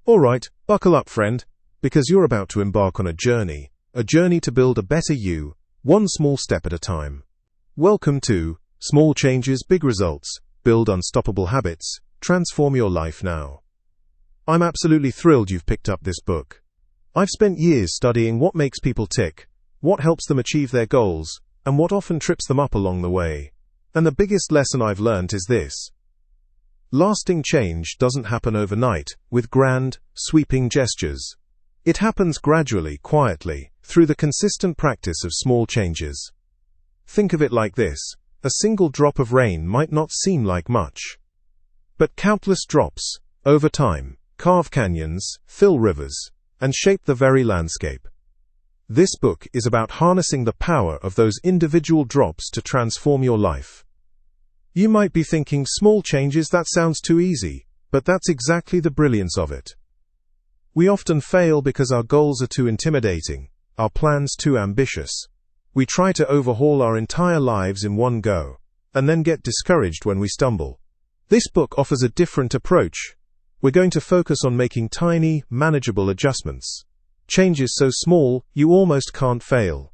Alright, buckle up, friend, because you're about to embark on a journey to build a better you, one small step at a time. Welcome to Small Changes, Big Results, Build Unstoppable Habits, Transform Your Life Now. I'm absolutely thrilled you've picked up this book. I've spent years studying what makes people tick, what helps them achieve their goals, and what often trips them up along the way. And the biggest lesson I've learned is this: lasting change doesn't happen overnight, with grand, sweeping gestures. It happens gradually, quietly, through the consistent practice of small changes. Think of it like this: a single drop of rain might not seem like much, but countless drops, over time, carve canyons, fill rivers, and shape the very landscape. This book is about harnessing the power of those individual drops to transform your life. You might be thinking, small changes, that sounds too easy, but that's exactly the brilliance of it. We often fail because our goals are too intimidating, our plans too ambitious. We try to overhaul our entire lives in one go, and then get discouraged when we stumble. This book offers a different approach. We're going to focus on making tiny, manageable adjustments. Changes so small, you almost can't fail.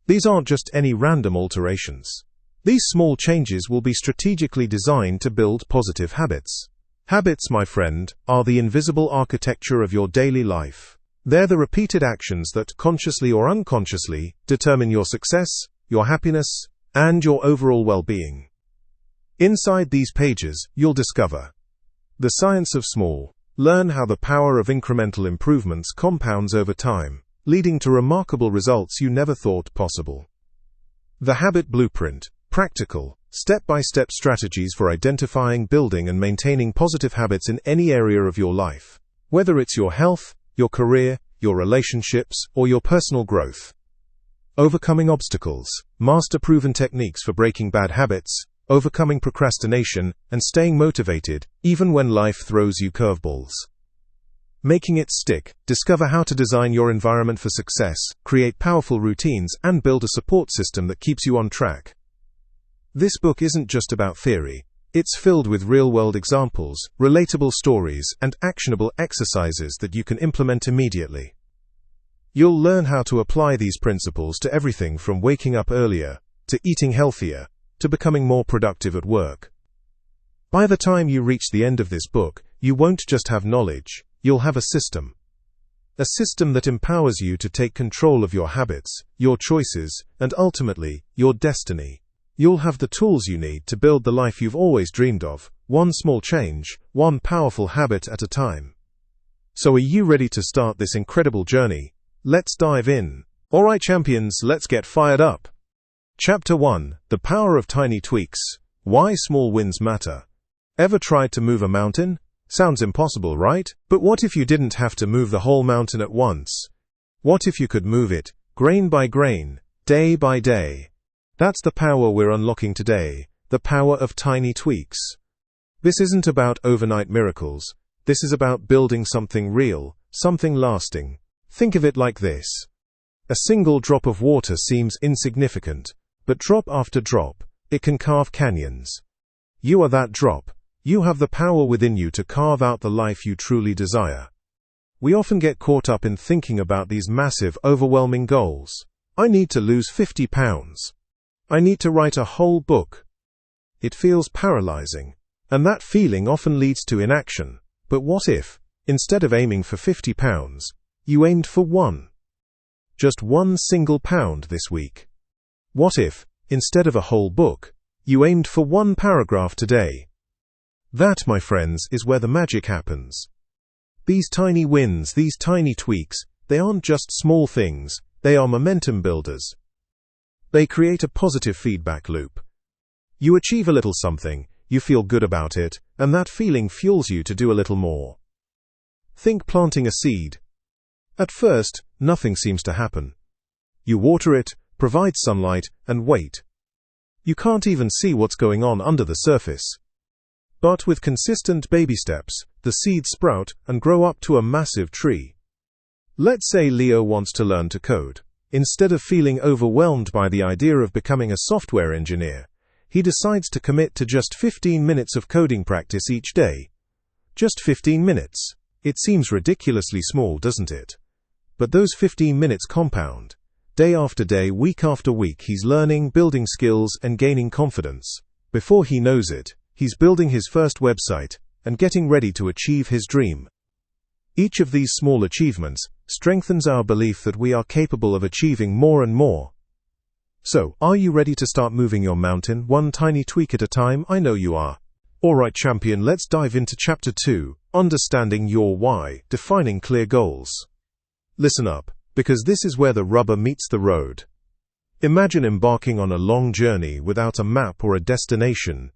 These aren't just any random alterations. These small changes will be strategically designed to build positive habits. Habits, my friend, are the invisible architecture of your daily life. They're the repeated actions that, consciously or unconsciously, determine your success, your happiness, and your overall well-being. Inside these pages, you'll discover the science of small. Learn how the power of incremental improvements compounds over time, leading to remarkable results you never thought possible. The habit blueprint. Practical, step-by-step strategies for identifying, building, and maintaining positive habits in any area of your life. Whether it's your health, your career, your relationships, or your personal growth. Overcoming obstacles. Master proven techniques for breaking bad habits, overcoming procrastination, and staying motivated, even when life throws you curveballs. Making it stick. Discover how to design your environment for success, create powerful routines, and build a support system that keeps you on track. This book isn't just about theory. It's filled with real-world examples, relatable stories, and actionable exercises that you can implement immediately. You'll learn how to apply these principles to everything from waking up earlier, to eating healthier, to becoming more productive at work. By the time you reach the end of this book, you won't just have knowledge, you'll have a system. A system that empowers you to take control of your habits, your choices, and ultimately, your destiny. You'll have the tools you need to build the life you've always dreamed of, one small change, one powerful habit at a time. So are you ready to start this incredible journey? Let's dive in. Alright champions, let's get fired up. Chapter 1. The Power of Tiny Tweaks. Why Small Wins Matter. Ever tried to move a mountain? Sounds impossible, right? But what if you didn't have to move the whole mountain at once? What if you could move it, grain by grain, day by day? That's the power we're unlocking today, the power of tiny tweaks. This isn't about overnight miracles. This is about building something real, something lasting. Think of it like this. A single drop of water seems insignificant, but drop after drop, it can carve canyons. You are that drop. You have the power within you to carve out the life you truly desire. We often get caught up in thinking about these massive, overwhelming goals. I need to lose 50 pounds. I need to write a whole book. It feels paralyzing, and that feeling often leads to inaction. But what if, instead of aiming for 50 pounds, you aimed for one? Just one single pound this week. What if, instead of a whole book, you aimed for one paragraph today? That, my friends, is where the magic happens. These tiny wins, these tiny tweaks, they aren't just small things, they are momentum builders. They create a positive feedback loop. You achieve a little something, you feel good about it, and that feeling fuels you to do a little more. Think planting a seed. At first, nothing seems to happen. You water it, provide sunlight, and wait. You can't even see what's going on under the surface. But with consistent baby steps, the seeds sprout and grow up to a massive tree. Let's say Leo wants to learn to code. Instead of feeling overwhelmed by the idea of becoming a software engineer, he decides to commit to just 15 minutes of coding practice each day. Just 15 minutes. It seems ridiculously small, doesn't it? But those 15 minutes compound. Day after day, week after week, he's learning, building skills, and gaining confidence. Before he knows it, he's building his first website and getting ready to achieve his dream. Each of these small achievements strengthens our belief that we are capable of achieving more and more. So, are you ready to start moving your mountain, one tiny tweak at a time? I know you are. Alright, champion, let's dive into Chapter 2, Understanding Your Why, Defining Clear Goals. Listen up, because this is where the rubber meets the road. Imagine embarking on a long journey without a map or a destination.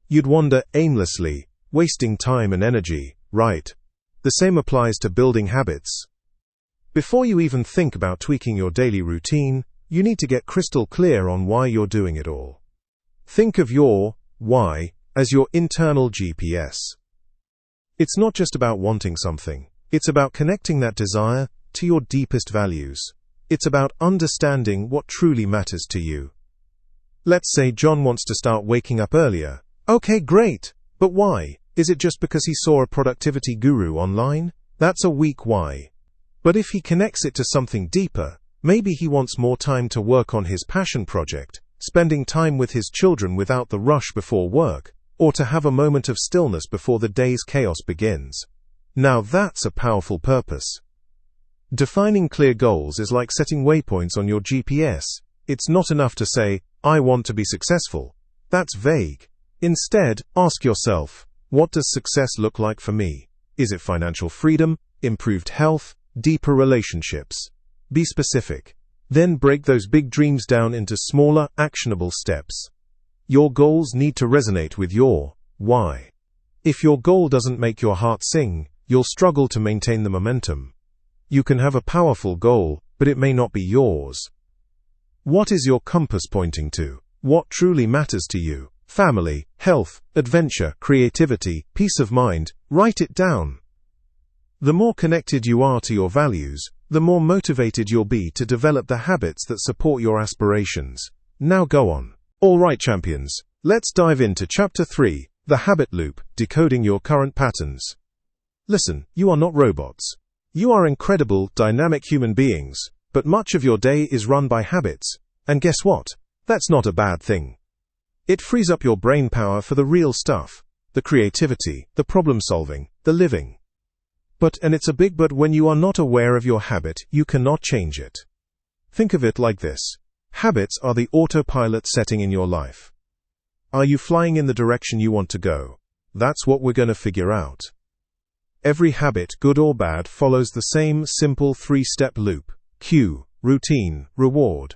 You'd wander aimlessly, wasting time and energy, right? The same applies to building habits. Before you even think about tweaking your daily routine, you need to get crystal clear on why you're doing it all. Think of your why as your internal GPS. It's not just about wanting something. It's about connecting that desire to your deepest values. It's about understanding what truly matters to you. Let's say John wants to start waking up earlier. Okay, great. But why? Is it just because he saw a productivity guru online? That's a weak why. But if he connects it to something deeper, maybe he wants more time to work on his passion project, spending time with his children without the rush before work, or to have a moment of stillness before the day's chaos begins. Now that's a powerful purpose. Defining clear goals is like setting waypoints on your GPS. It's not enough to say, I want to be successful. That's vague. Instead, ask yourself, what does success look like for me? Is it financial freedom, improved health, deeper relationships? Be specific. Then break those big dreams down into smaller, actionable steps. Your goals need to resonate with your why. If your goal doesn't make your heart sing, you'll struggle to maintain the momentum. You can have a powerful goal, but it may not be yours. What is your compass pointing to? What truly matters to you? Family, health, adventure, creativity, peace of mind. Write it down. The more connected you are to your values, the more motivated you'll be to develop the habits that support your aspirations. Now go on. Alright, champions, let's dive into Chapter 3, The Habit Loop, Decoding Your Current Patterns. Listen, you are not robots. You are incredible, dynamic human beings, but much of your day is run by habits. And guess what? That's not a bad thing. It frees up your brain power for the real stuff, the creativity, the problem solving, the living. But, and it's a big but, when you are not aware of your habit, you cannot change it. Think of it like this. Habits are the autopilot setting in your life. Are you flying in the direction you want to go? That's what we're going to figure out. Every habit, good or bad, follows the same simple 3-step loop. Cue, routine, reward.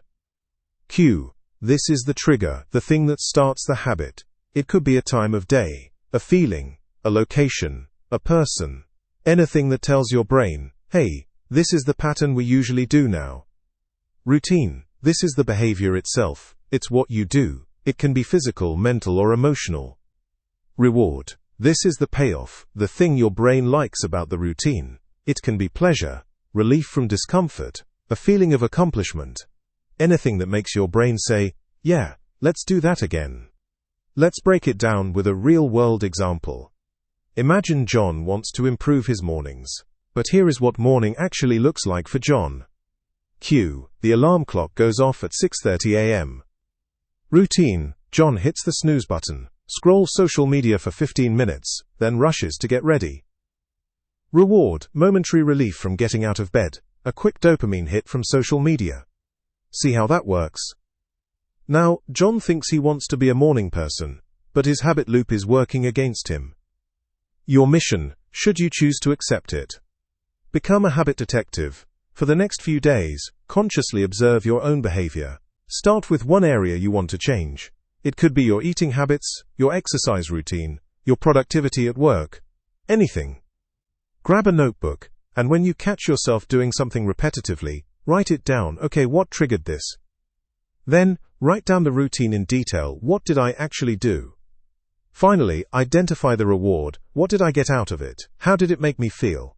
Cue. This is the trigger, the thing that starts the habit. It could be a time of day, a feeling, a location, a person. Anything that tells your brain, hey, this is the pattern we usually do now. Routine. This is the behavior itself. It's what you do. It can be physical, mental, or emotional. Reward. This is the payoff, the thing your brain likes about the routine. It can be pleasure, relief from discomfort, a feeling of accomplishment. Anything that makes your brain say, yeah, let's do that again. Let's break it down with a real-world example. Imagine John wants to improve his mornings. But here is what morning actually looks like for John. Cue. The alarm clock goes off at 6:30 a.m. Routine. John hits the snooze button, scrolls social media for 15 minutes, then rushes to get ready. Reward. Momentary relief from getting out of bed, a quick dopamine hit from social media. See how that works? Now, John thinks he wants to be a morning person, but his habit loop is working against him. Your mission, should you choose to accept it. Become a habit detective. For the next few days, consciously observe your own behavior. Start with one area you want to change. It could be your eating habits, your exercise routine, your productivity at work. Anything. Grab a notebook, and when you catch yourself doing something repetitively, write it down. Okay, what triggered this? Then, write down the routine in detail. What did I actually do? Finally, identify the reward. What did I get out of it? How did it make me feel?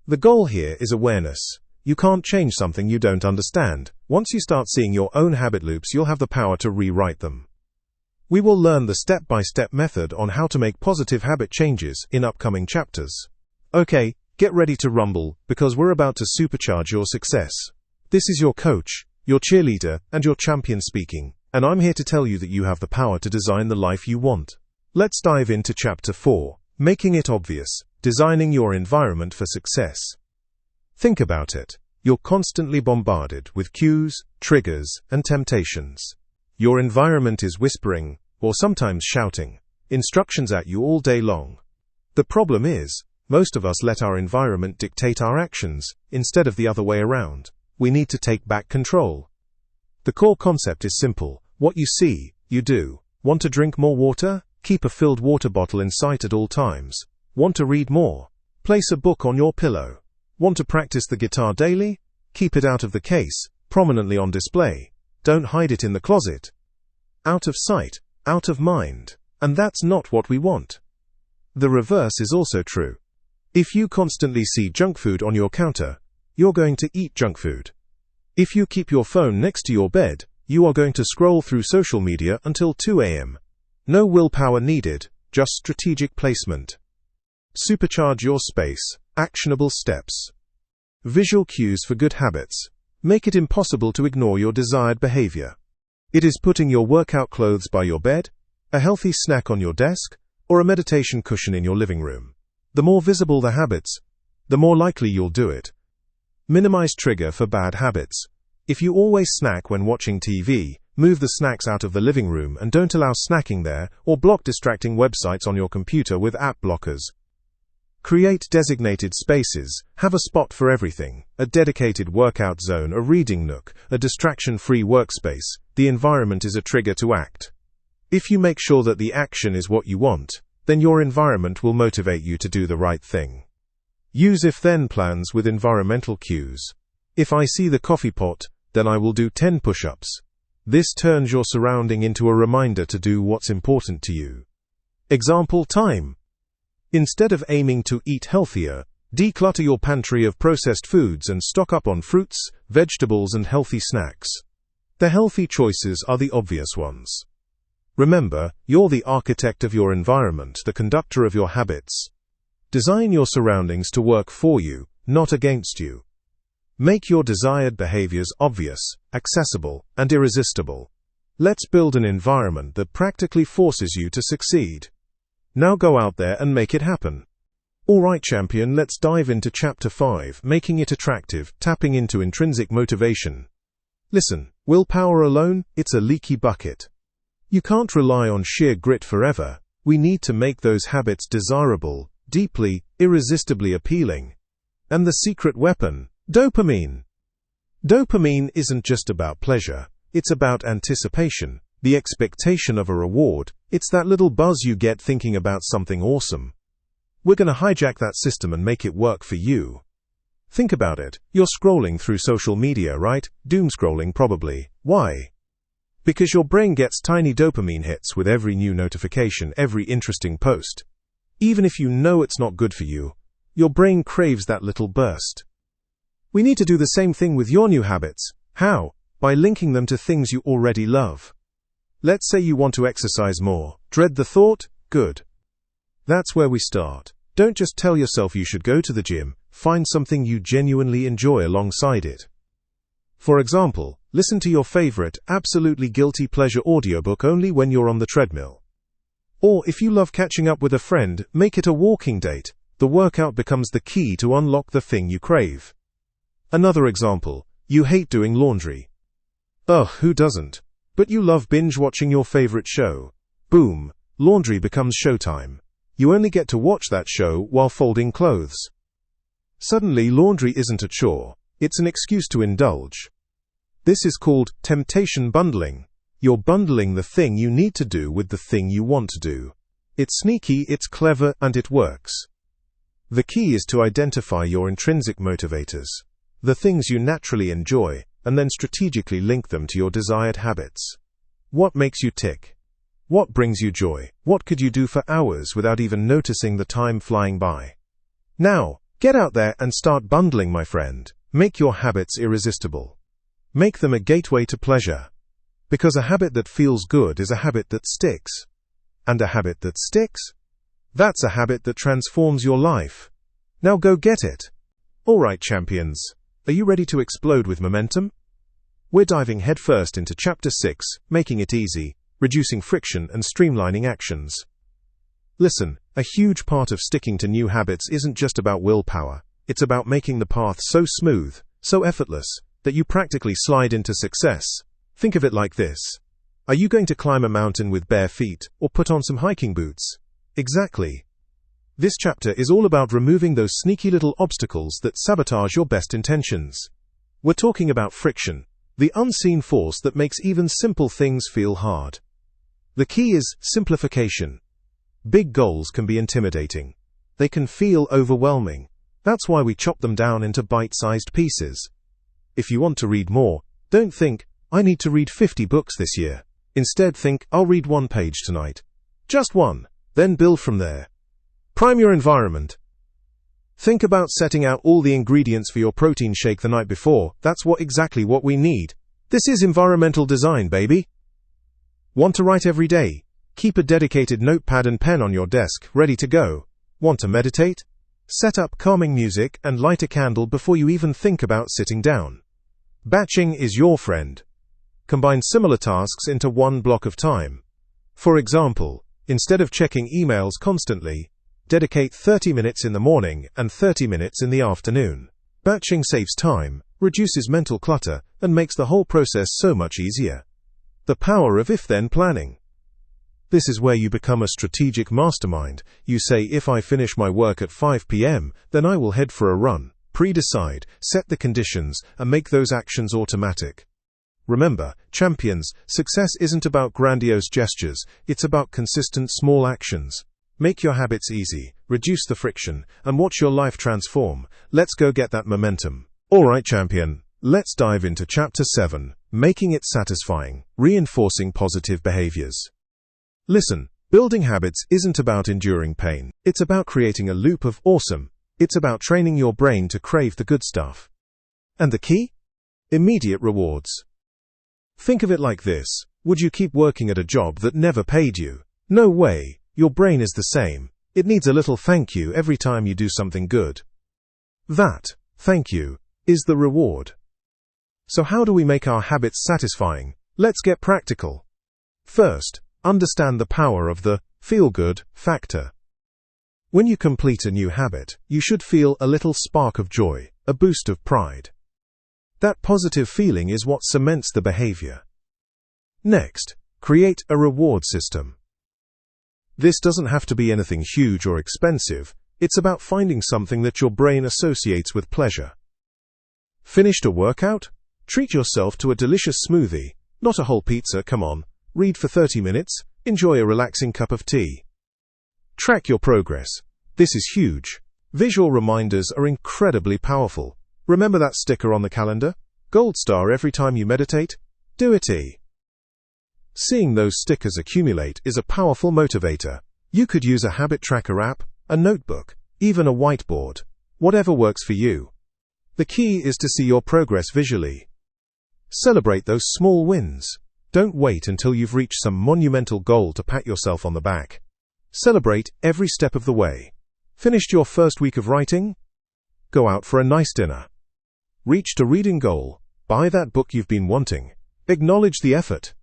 The goal here is awareness. You can't change something you don't understand. Once you start seeing your own habit loops, you'll have the power to rewrite them. We will learn the step-by-step method on how to make positive habit changes in upcoming chapters. Okay, get ready to rumble, because we're about to supercharge your success. This is your coach, your cheerleader, and your champion speaking, and I'm here to tell you that you have the power to design the life you want. Let's dive into Chapter 4, Making It Obvious, Designing Your Environment for Success. Think about it. You're constantly bombarded with cues, triggers, and temptations. Your environment is whispering, or sometimes shouting, instructions at you all day long. The problem is, most of us let our environment dictate our actions, instead of the other way around. We need to take back control. The core concept is simple. What you see, you do. Want to drink more water? Keep a filled water bottle in sight at all times. Want to read more? Place a book on your pillow. Want to practice the guitar daily? Keep it out of the case, prominently on display. Don't hide it in the closet. Out of sight, out of mind. And that's not what we want. The reverse is also true. If you constantly see junk food on your counter, you're going to eat junk food. If you keep your phone next to your bed, you are going to scroll through social media until 2 a.m. No willpower needed, just strategic placement. Supercharge your space. Actionable steps. Visual cues for good habits. Make it impossible to ignore your desired behavior. It is putting your workout clothes by your bed, a healthy snack on your desk, or a meditation cushion in your living room. The more visible the habits, the more likely you'll do it. Minimize trigger for bad habits. If you always snack when watching TV, move the snacks out of the living room and don't allow snacking there, or block distracting websites on your computer with app blockers. Create designated spaces. Have a spot for everything. A dedicated workout zone, a reading nook, a distraction-free workspace. The environment is a trigger to act. If you make sure that the action is what you want, then your environment will motivate you to do the right thing. Use if-then plans with environmental cues. If I see the coffee pot, then I will do 10 push-ups. This turns your surrounding into a reminder to do what's important to you. Example time. Instead of aiming to eat healthier, declutter your pantry of processed foods and stock up on fruits, vegetables, and healthy snacks. The healthy choices are the obvious ones. Remember, you're the architect of your environment, the conductor of your habits. Design your surroundings to work for you, not against you. Make your desired behaviors obvious, accessible, and irresistible. Let's build an environment that practically forces you to succeed. Now go out there and make it happen. Alright champion, let's dive into Chapter 5, Making It Attractive, Tapping into Intrinsic Motivation. Listen, willpower alone, it's a leaky bucket. You can't rely on sheer grit forever. We need to make those habits desirable, deeply, irresistibly appealing. And the secret weapon, dopamine. Dopamine isn't just about pleasure, it's about anticipation, the expectation of a reward. It's that little buzz you get thinking about something awesome. We're going to hijack that system and make it work for you. Think about it. You're scrolling through social media, right? Doom scrolling probably. Why? Because your brain gets tiny dopamine hits with every new notification, every interesting post. Even if you know it's not good for you, your brain craves that little burst. We need to do the same thing with your new habits. How? By linking them to things you already love. Let's say you want to exercise more. Dread the thought? Good. That's where we start. Don't just tell yourself you should go to the gym. Find something you genuinely enjoy alongside it. For example, listen to your favorite, absolutely guilty pleasure audiobook only when you're on the treadmill. Or if you love catching up with a friend, make it a walking date. The workout becomes the key to unlock the thing you crave. Another example, you hate doing laundry. Ugh, who doesn't? But you love binge-watching your favorite show. Boom, laundry becomes showtime. You only get to watch that show while folding clothes. Suddenly, laundry isn't a chore. It's an excuse to indulge. This is called temptation bundling. You're bundling the thing you need to do with the thing you want to do. It's sneaky, it's clever, and it works. The key is to identify your intrinsic motivators, the things you naturally enjoy, and then strategically link them to your desired habits. What makes you tick? What brings you joy? What could you do for hours without even noticing the time flying by? Now, get out there and start bundling, my friend. Make your habits irresistible. Make them a gateway to pleasure. Because a habit that feels good is a habit that sticks. And a habit that sticks? That's a habit that transforms your life. Now go get it. Alright, champions. Are you ready to explode with momentum? We're diving headfirst into Chapter 6, Making It Easy, Reducing Friction and Streamlining Actions. Listen, a huge part of sticking to new habits isn't just about willpower. It's about making the path so smooth, so effortless, that you practically slide into success. Think of it like this. Are you going to climb a mountain with bare feet, or put on some hiking boots? Exactly. This chapter is all about removing those sneaky little obstacles that sabotage your best intentions. We're talking about friction, the unseen force that makes even simple things feel hard. The key is simplification. Big goals can be intimidating. They can feel overwhelming. That's why we chop them down into bite-sized pieces. If you want to read more, don't think, I need to read 50 books this year. Instead think, I'll read 1 page tonight. Just 1, then build from there. Prime your environment. Think about setting out all the ingredients for your protein shake the night before. That's exactly what we need. This is environmental design, baby. Want to write every day? Keep a dedicated notepad and pen on your desk, ready to go. Want to meditate? Set up calming music and light a candle before you even think about sitting down. Batching is your friend. Combine similar tasks into one block of time. For example, instead of checking emails constantly, dedicate 30 minutes in the morning and 30 minutes in the afternoon. Batching saves time, reduces mental clutter, and makes the whole process so much easier. The power of if-then planning. This is where you become a strategic mastermind. You say, if I finish my work at 5 p.m., then I will head for a run. Pre-decide, set the conditions, and make those actions automatic. Remember, champions, success isn't about grandiose gestures, it's about consistent small actions. Make your habits easy, reduce the friction, and watch your life transform. Let's go get that momentum. Alright, champion, let's dive into Chapter 7, Making It Satisfying, Reinforcing Positive Behaviors. Listen, building habits isn't about enduring pain. It's about creating a loop of awesome. It's about training your brain to crave the good stuff. And the key? Immediate rewards. Think of it like this. Would you keep working at a job that never paid you? No way. Your brain is the same. It needs a little thank you every time you do something good. That, thank you, is the reward. So how do we make our habits satisfying? Let's get practical. First, understand the power of the feel-good factor. When you complete a new habit, you should feel a little spark of joy, a boost of pride. That positive feeling is what cements the behavior. Next, create a reward system. This doesn't have to be anything huge or expensive. It's about finding something that your brain associates with pleasure. Finished a workout? Treat yourself to a delicious smoothie, not a whole pizza, come on. Read for 30 minutes, enjoy a relaxing cup of tea. Track your progress. This is huge. Visual reminders are incredibly powerful. Remember that sticker on the calendar? Gold star every time you meditate? Do it. Seeing those stickers accumulate is a powerful motivator. You could use a habit tracker app, a notebook, even a whiteboard. Whatever works for you. The key is to see your progress visually. Celebrate those small wins. Don't wait until you've reached some monumental goal to pat yourself on the back. Celebrate every step of the way. Finished your first week of writing? Go out for a nice dinner. Reached a reading goal? Buy that book you've been wanting. Acknowledge the effort.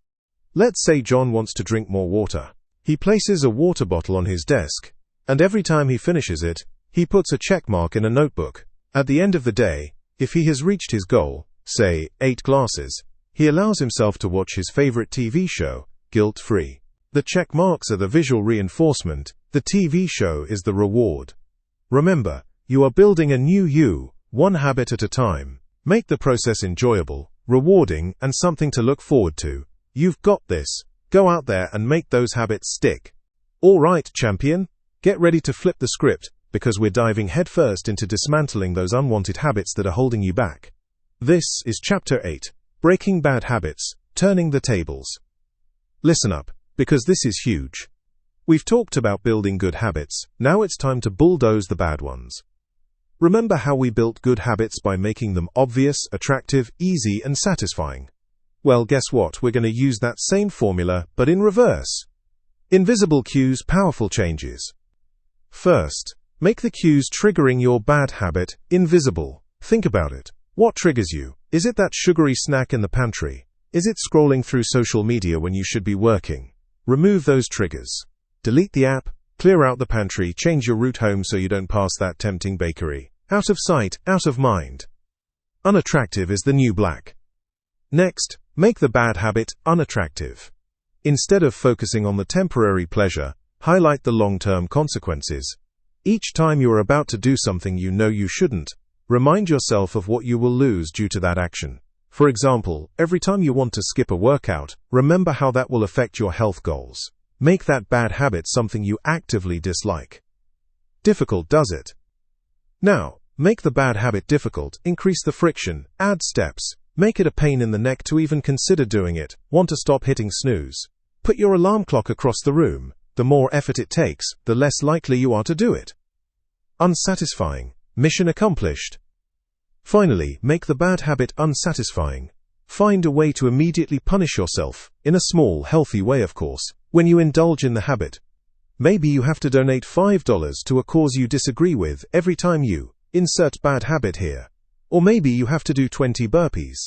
Let's say John wants to drink more water. He places a water bottle on his desk, and every time he finishes it, he puts a check mark in a notebook. At the end of the day, if he has reached his goal, say 8 glasses, he allows himself to watch his favorite TV show, guilt-free. The check marks are the visual reinforcement, the TV show is the reward. Remember, you are building a new you, one habit at a time. Make the process enjoyable, rewarding, and something to look forward to. You've got this. Go out there and make those habits stick. Alright, champion, get ready to flip the script, because we're diving headfirst into dismantling those unwanted habits that are holding you back. This is Chapter 8, Breaking Bad Habits, Turning the Tables. Listen up, because this is huge. We've talked about building good habits, now it's time to bulldoze the bad ones. Remember how we built good habits by making them obvious, attractive, easy, and satisfying? Well, guess what? We're going to use that same formula, but in reverse. Invisible cues, powerful changes. First, Make the cues triggering your bad habit invisible. Think about it. What triggers you? Is it that sugary snack in the pantry? Is it scrolling through social media when you should be working? Remove those triggers. Delete the app, clear out the pantry, change your route home so you don't pass that tempting bakery. Out of sight, out of mind. Unattractive is the new black. Next, make the bad habit unattractive. Instead of focusing on the temporary pleasure, highlight the long-term consequences. Each time you are about to do something you know you shouldn't, remind yourself of what you will lose due to that action. For example, every time you want to skip a workout, remember how that will affect your health goals. Make that bad habit something you actively dislike. Difficult, does it? Now, make the bad habit difficult, increase the friction, add steps, make it a pain in the neck to even consider doing it. Want to stop hitting snooze? Put your alarm clock across the room. The more effort it takes, the less likely you are to do it. Unsatisfying. Mission accomplished. Finally, make the bad habit unsatisfying. Find a way to immediately punish yourself, in a small, healthy way of course, when you indulge in the habit. Maybe you have to donate $5 to a cause you disagree with every time you insert bad habit here. Or maybe you have to do 20 burpees.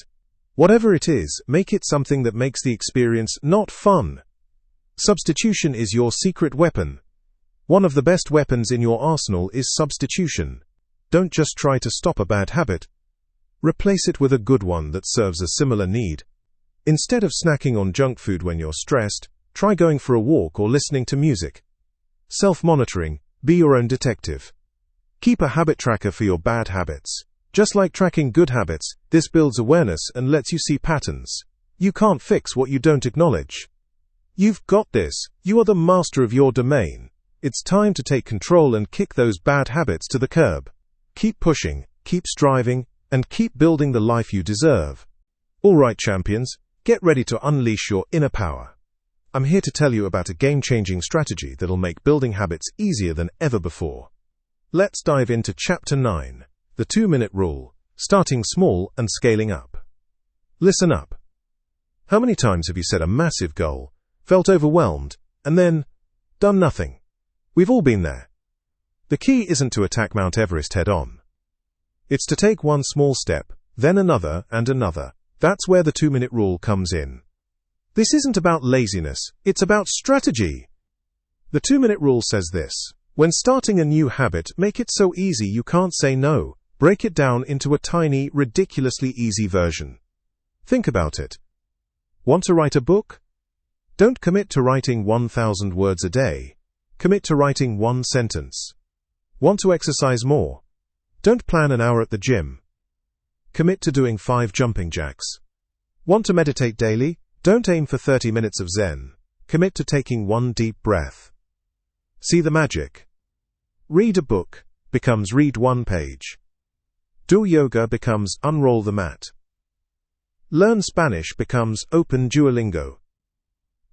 Whatever it is, make it something that makes the experience not fun. Substitution is your secret weapon. One of the best weapons in your arsenal is substitution. Don't just try to stop a bad habit. Replace it with a good one that serves a similar need. Instead of snacking on junk food when you're stressed, try going for a walk or listening to music. Self-monitoring. Be your own detective. Keep a habit tracker for your bad habits. Just like tracking good habits, this builds awareness and lets you see patterns. You can't fix what you don't acknowledge. You've got this. You are the master of your domain. It's time to take control and kick those bad habits to the curb. Keep pushing, keep striving, and keep building the life you deserve. All right, champions, get ready to unleash your inner power. I'm here to tell you about a game-changing strategy that'll make building habits easier than ever before. Let's dive into Chapter 9, the 2-minute rule, starting small and scaling up. Listen up. How many times have you set a massive goal, felt overwhelmed, and then done nothing? We've all been there. The key isn't to attack Mount Everest head-on. It's to take one small step, then another and another. That's where the 2-minute rule comes in. This isn't about laziness, it's about strategy. The 2-minute rule says this: when starting a new habit, make it so easy you can't say no. Break it down into a tiny, ridiculously easy version. Think about it. Want to write a book? Don't commit to writing 1,000 words a day. Commit to writing one sentence. Want to exercise more? Don't plan an hour at the gym. Commit to doing 5 jumping jacks. Want to meditate daily? Don't aim for 30 minutes of Zen. Commit to taking one deep breath. See the magic? Read a book becomes read one page. Do yoga becomes unroll the mat. Learn Spanish becomes open Duolingo.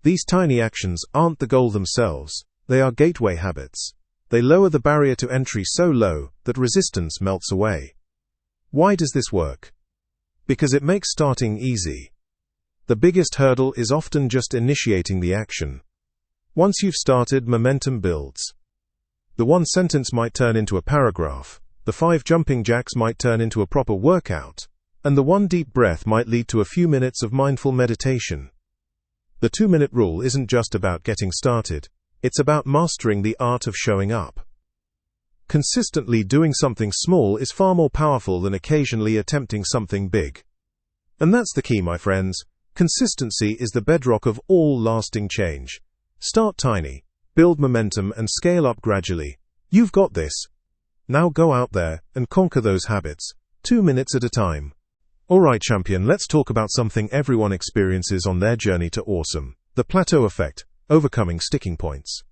These tiny actions aren't the goal themselves, they are gateway habits. They lower the barrier to entry so low that resistance melts away. Why does this work? Because it makes starting easy. The biggest hurdle is often just initiating the action. Once you've started, momentum builds. The one sentence might turn into a paragraph, the 5 jumping jacks might turn into a proper workout, and the one deep breath might lead to a few minutes of mindful meditation. The 2-minute rule isn't just about getting started, it's about mastering the art of showing up. Consistently doing something small is far more powerful than occasionally attempting something big. And that's the key, my friends. Consistency is the bedrock of all lasting change. Start tiny, build momentum, and scale up gradually. You've got this. Now go out there and conquer those habits, 2 minutes at a time. Alright, champion, let's talk about something everyone experiences on their journey to awesome: the plateau effect, overcoming sticking points.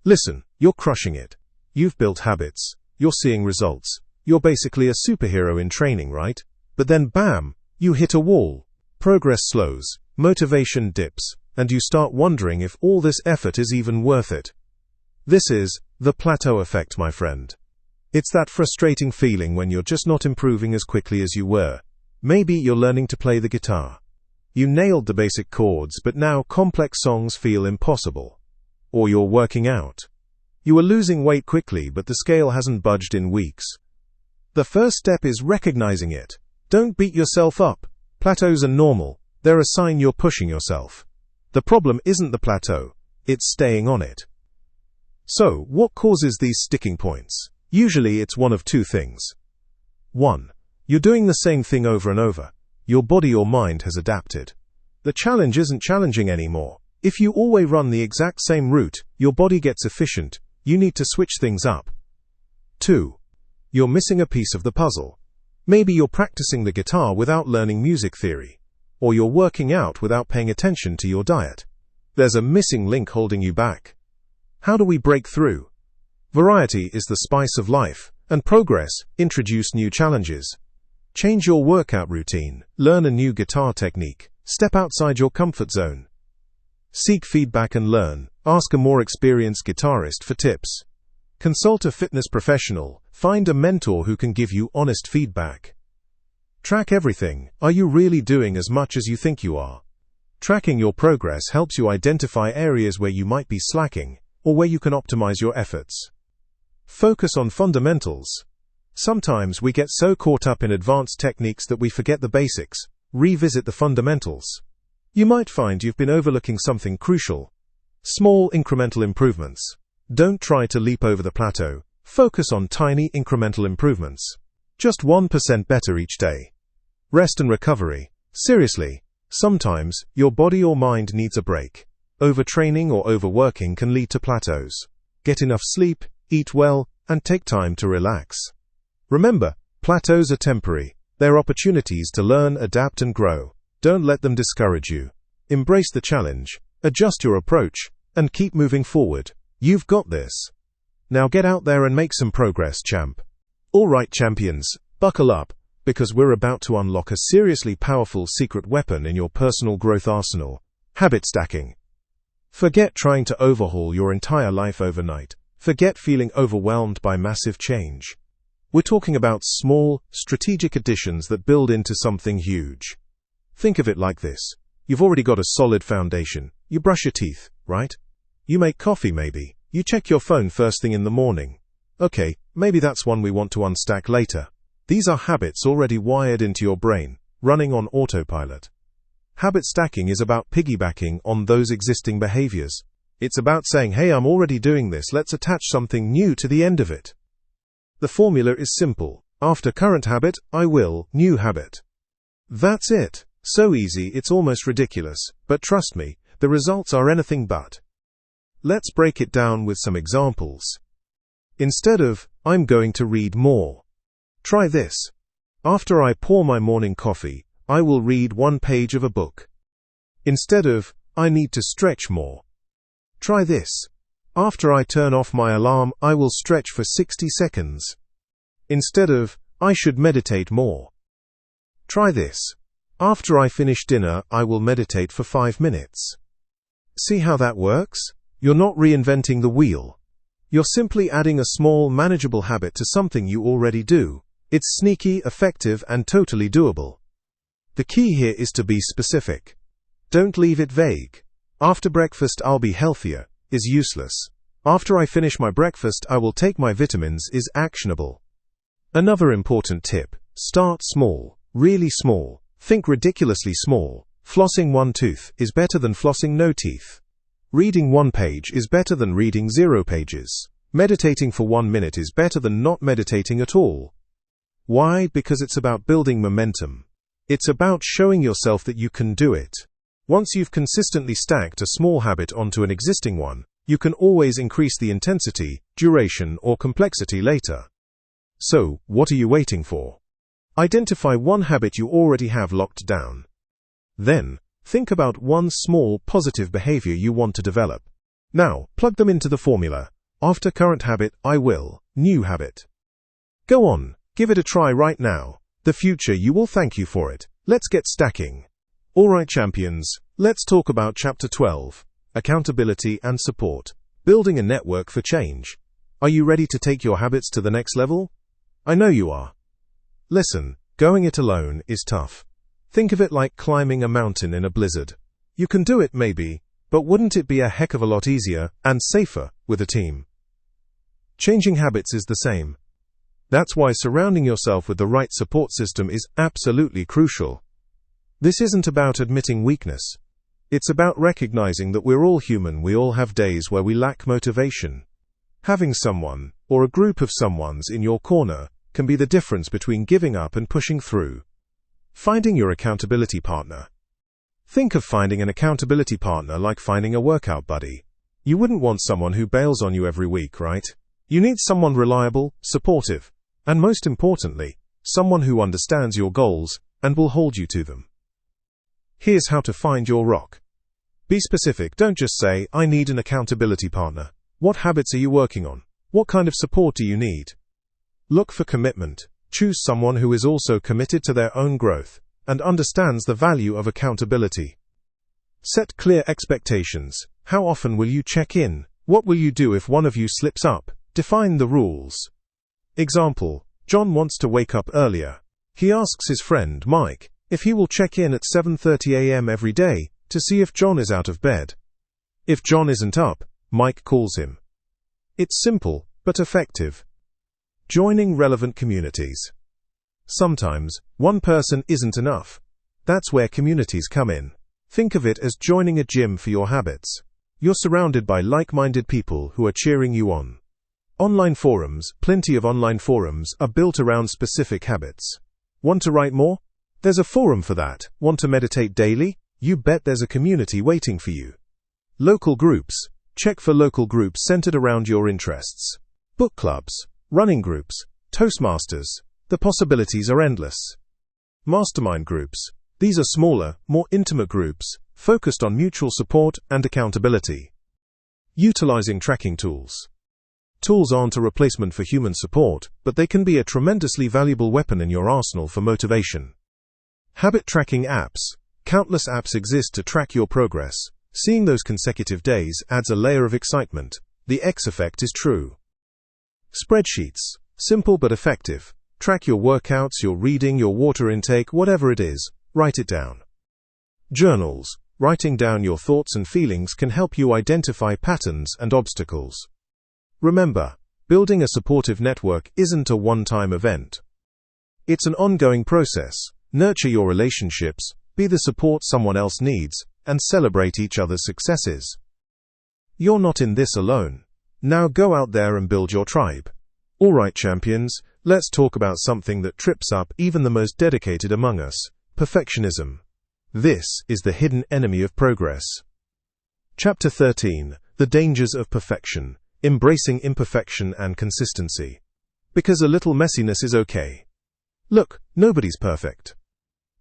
Listen, you're crushing it. You've built habits, you're seeing results, you're basically a superhero in training, right? But then bam, you hit a wall. Progress slows, motivation dips, and you start wondering if all this effort is even worth it. This is the plateau effect, my friend. It's that frustrating feeling when you're just not improving as quickly as you were. Maybe you're learning to play the guitar. You nailed the basic chords, but now complex songs feel impossible. Or you're working out. You are losing weight quickly, but the scale hasn't budged in weeks. The first step is recognizing it. Don't beat yourself up. Plateaus are normal. They're a sign you're pushing yourself. The problem isn't the plateau, it's staying on it. So, what causes these sticking points? Usually it's one of two things. 1. You're doing the same thing over and over. Your body or mind has adapted. The challenge isn't challenging anymore. If you always run the exact same route, your body gets efficient. You need to switch things up. 2. You're missing a piece of the puzzle. Maybe you're practicing the guitar without learning music theory. Or you're working out without paying attention to your diet. There's a missing link holding you back. How do we break through? Variety is the spice of life, and progress introduce new challenges. Change your workout routine, learn a new guitar technique, step outside your comfort zone. Seek feedback and learn. Ask a more experienced guitarist for tips. Consult a fitness professional. Find a mentor who can give you honest feedback. Track everything. Are you really doing as much as you think you are? Tracking your progress helps you identify areas where you might be slacking, or where you can optimize your efforts. Focus on fundamentals. Sometimes we get so caught up in advanced techniques that we forget the basics. Revisit the fundamentals. You might find you've been overlooking something crucial. Small incremental improvements. Don't try to leap over the plateau. Focus on tiny incremental improvements. Just 1% better each day. Rest and recovery. Seriously, sometimes your body or mind needs a break. Overtraining or overworking can lead to plateaus. Get enough sleep, eat well, and take time to relax. Remember, plateaus are temporary. They're opportunities to learn, adapt, and grow. Don't let them discourage you. Embrace the challenge, adjust your approach, and keep moving forward. You've got this. Now get out there and make some progress, champ. All right, champions, buckle up, because we're about to unlock a seriously powerful secret weapon in your personal growth arsenal: habit stacking. Forget trying to overhaul your entire life overnight. Forget feeling overwhelmed by massive change. We're talking about small, strategic additions that build into something huge. Think of it like this. You've already got a solid foundation. You brush your teeth, right? You make coffee maybe. You check your phone first thing in the morning. Okay, maybe that's one we want to unstack later. These are habits already wired into your brain, running on autopilot. Habit stacking is about piggybacking on those existing behaviors. It's about saying, hey, I'm already doing this, let's attach something new to the end of it. The formula is simple. After current habit, I will, new habit. That's it. So easy, it's almost ridiculous, but trust me, the results are anything but. Let's break it down with some examples. Instead of, I'm going to read more. Try this. After I pour my morning coffee, I will read 1 page of a book. Instead of, I need to stretch more. Try this. After I turn off my alarm, I will stretch for 60 seconds. Instead of, I should meditate more. Try this. After I finish dinner, I will meditate for 5 minutes. See how that works? You're not reinventing the wheel. You're simply adding a small, manageable habit to something you already do. It's sneaky, effective, and totally doable. The key here is to be specific. Don't leave it vague. After breakfast, I'll be healthier is useless. After I finish my breakfast, I will take my vitamins is actionable. Another important tip: start small, really small. Think ridiculously small. Flossing 1 tooth is better than flossing no teeth. Reading 1 page is better than reading 0 pages. Meditating for 1 minute is better than not meditating at all. Why? Because it's about building momentum. It's about showing yourself that you can do it. Once you've consistently stacked a small habit onto an existing one, you can always increase the intensity, duration, or complexity later. So, what are you waiting for? Identify one habit you already have locked down. Then, think about one small, positive behavior you want to develop. Now, plug them into the formula. After current habit, I will, new habit. Go on, give it a try right now. The future you will thank you for it. Let's get stacking. Alright champions, let's talk about Chapter 12, Accountability and Support, Building a Network for Change. Are you ready to take your habits to the next level? I know you are. Listen, going it alone is tough. Think of it like climbing a mountain in a blizzard. You can do it maybe, but wouldn't it be a heck of a lot easier and safer with a team? Changing habits is the same. That's why surrounding yourself with the right support system is absolutely crucial. This isn't about admitting weakness. It's about recognizing that we're all human. We all have days where we lack motivation. Having someone, or a group of someones in your corner, can be the difference between giving up and pushing through. Finding your accountability partner. Think of finding an accountability partner like finding a workout buddy. You wouldn't want someone who bails on you every week, right? You need someone reliable, supportive, and most importantly, someone who understands your goals and will hold you to them. Here's how to find your rock. Be specific. Don't just say, "I need an accountability partner." What habits are you working on? What kind of support do you need? Look for commitment. Choose someone who is also committed to their own growth and understands the value of accountability. Set clear expectations. How often will you check in? What will you do if one of you slips up? Define the rules. Example: John wants to wake up earlier. He asks his friend, Mike, if he will check in at 7:30 a.m. every day to see if John is out of bed. If John isn't up, Mike calls him. It's simple, but effective. Joining relevant communities. Sometimes, one person isn't enough. That's where communities come in. Think of it as joining a gym for your habits. You're surrounded by like-minded people who are cheering you on. Online forums. Plenty of online forums are built around specific habits. Want to write more? There's a forum for that. Want to meditate daily? You bet there's a community waiting for you. Local groups. Check for local groups centered around your interests. Book clubs, running groups, Toastmasters. The possibilities are endless. Mastermind groups. These are smaller, more intimate groups, focused on mutual support and accountability. Utilizing tracking tools. Tools aren't a replacement for human support, but they can be a tremendously valuable weapon in your arsenal for motivation. Habit tracking apps. Countless apps exist to track your progress. Seeing those consecutive days adds a layer of excitement. The X effect is true. Spreadsheets. Simple but effective. Track your workouts, your reading, your water intake, whatever it is. Write it down. Journals. Writing down your thoughts and feelings can help you identify patterns and obstacles. Remember, building a supportive network isn't a one-time event. It's an ongoing process. Nurture your relationships, be the support someone else needs, and celebrate each other's successes. You're not in this alone. Now go out there and build your tribe. Alright, champions, let's talk about something that trips up even the most dedicated among us: perfectionism. This is the hidden enemy of progress. Chapter 13: The Dangers of Perfection. Embracing imperfection and consistency. Because a little messiness is okay. Look, nobody's perfect.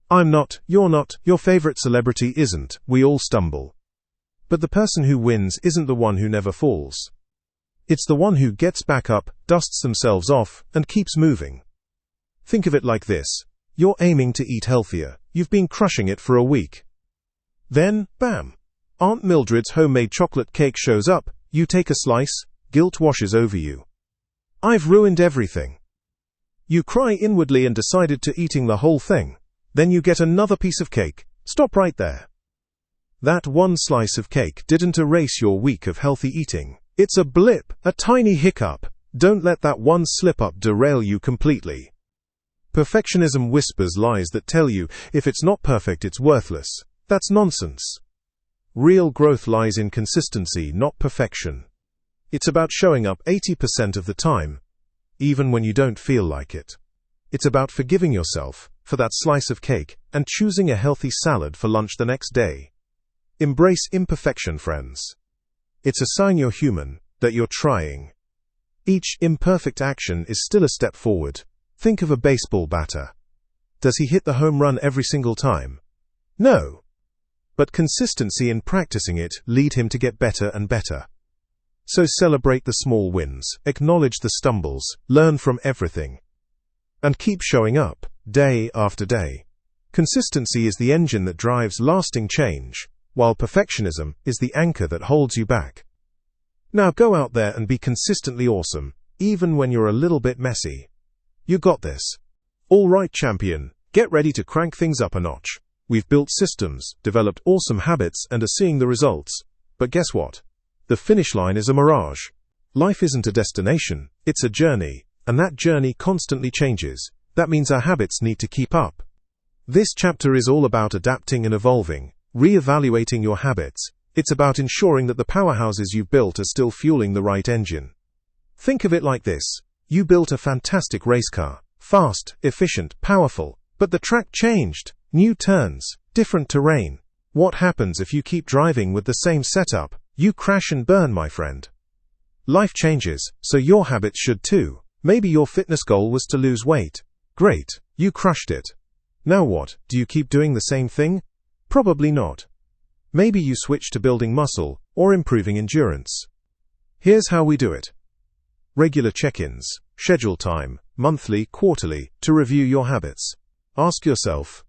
I'm not, you're not, your favorite celebrity isn't, we all stumble. But the person who wins isn't the one who never falls. It's the one who gets back up, dusts themselves off, and keeps moving. Think of it like this. You're aiming to eat healthier. You've been crushing it for a week. Then, bam! Aunt Mildred's homemade chocolate cake shows up. You take a slice. Guilt washes over you. I've ruined everything. You cry inwardly and decided to eating the whole thing. Then you get another piece of cake. Stop right there. That one slice of cake didn't erase your week of healthy eating. It's a blip, a tiny hiccup. Don't let that one slip-up derail you completely. Perfectionism whispers lies that tell you, if it's not perfect, it's worthless. That's nonsense. Real growth lies in consistency, not perfection. It's about showing up 80% of the time, even when you don't feel like it. It's about forgiving yourself for that slice of cake and choosing a healthy salad for lunch the next day. Embrace imperfection, friends. It's a sign you're human, that you're trying. Each imperfect action is still a step forward. Think of a baseball batter. Does he hit the home run every single time? No. But consistency in practicing it lead him to get better and better. So celebrate the small wins, acknowledge the stumbles, learn from everything, and keep showing up, day after day. Consistency is the engine that drives lasting change, while perfectionism is the anchor that holds you back. Now go out there and be consistently awesome, even when you're a little bit messy. You got this. All right, champion, get ready to crank things up a notch. We've built systems, developed awesome habits, and are seeing the results. But guess what? The finish line is a mirage. Life isn't a destination, it's a journey, and that journey constantly changes. That means our habits need to keep up. This chapter is all about adapting and evolving, re-evaluating your habits. It's about ensuring that the powerhouses you've built are still fueling the right engine. Think of it like this. You built a fantastic race car. Fast, efficient, powerful. But the track changed. New turns, different terrain. What happens if you keep driving with the same setup? You crash and burn, my friend. Life changes, so your habits should too. Maybe your fitness goal was to lose weight. Great, you crushed it. Now what? Do you keep doing the same thing? Probably not. Maybe you switch to building muscle or improving endurance. Here's how we do it. Regular check-ins, schedule time, monthly, quarterly, to review your habits. Ask yourself,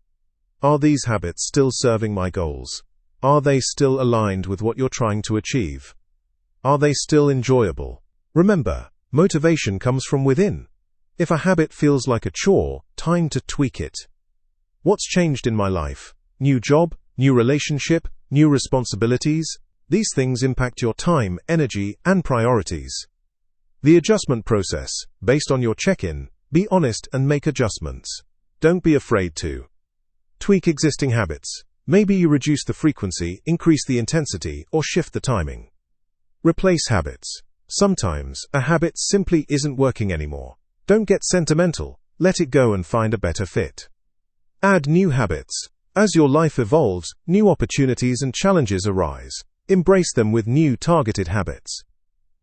are these habits still serving my goals? Are they still aligned with what you're trying to achieve? Are they still enjoyable? Remember, motivation comes from within. If a habit feels like a chore, time to tweak it. What's changed in my life? New job, new relationship, new responsibilities? These things impact your time, energy, and priorities. The adjustment process, based on your check-in, be honest and make adjustments. Don't be afraid to tweak existing habits. Maybe you reduce the frequency, increase the intensity, or shift the timing. Replace habits. Sometimes, a habit simply isn't working anymore. Don't get sentimental. Let it go and find a better fit. Add new habits. As your life evolves, new opportunities and challenges arise. Embrace them with new targeted habits.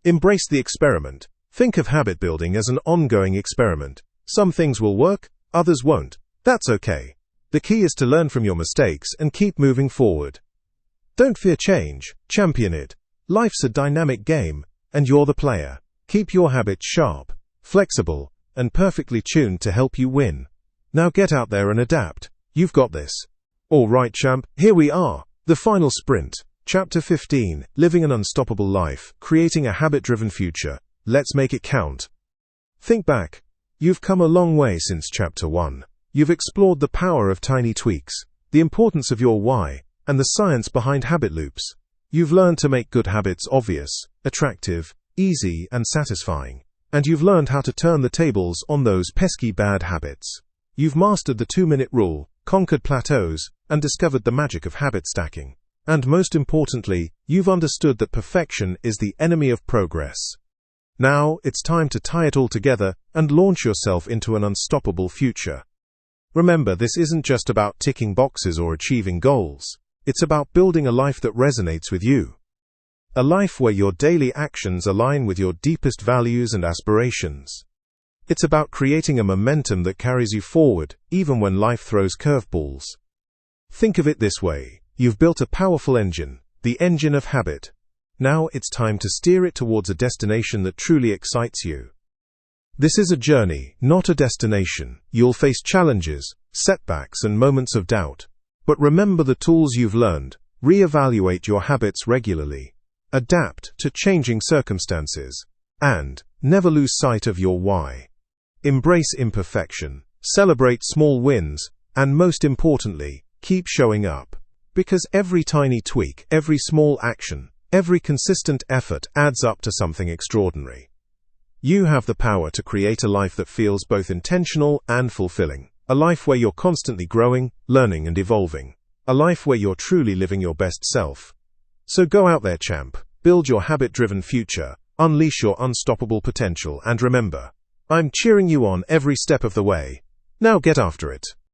Embrace the experiment. Think of habit building as an ongoing experiment. Some things will work, others won't. That's okay. The key is to learn from your mistakes and keep moving forward. Don't fear change, champion it. Life's a dynamic game, and you're the player. Keep your habits sharp, flexible, and perfectly tuned to help you win. Now get out there and adapt. You've got this. All right, champ, here we are. The final sprint. Chapter 15, Living an Unstoppable Life, Creating a Habit-Driven Future. Let's make it count. Think back. You've come a long way since Chapter 1. You've explored the power of tiny tweaks, the importance of your why, and the science behind habit loops. You've learned to make good habits obvious, attractive, easy, and satisfying. And you've learned how to turn the tables on those pesky bad habits. You've mastered the 2-minute rule, conquered plateaus, and discovered the magic of habit stacking. And most importantly, you've understood that perfection is the enemy of progress. Now, it's time to tie it all together and launch yourself into an unstoppable future. Remember, this isn't just about ticking boxes or achieving goals. It's about building a life that resonates with you. A life where your daily actions align with your deepest values and aspirations. It's about creating a momentum that carries you forward, even when life throws curveballs. Think of it this way. You've built a powerful engine, the engine of habit. Now it's time to steer it towards a destination that truly excites you. This is a journey, not a destination. You'll face challenges, setbacks, and moments of doubt. But remember the tools you've learned. Re-evaluate your habits regularly. Adapt to changing circumstances. And never lose sight of your why. Embrace imperfection. Celebrate small wins. And most importantly, keep showing up. Because every tiny tweak, every small action, every consistent effort adds up to something extraordinary. You have the power to create a life that feels both intentional and fulfilling. A life where you're constantly growing, learning, and evolving. A life where you're truly living your best self. So go out there, champ. Build your habit-driven future. Unleash your unstoppable potential. And remember, I'm cheering you on every step of the way. Now get after it.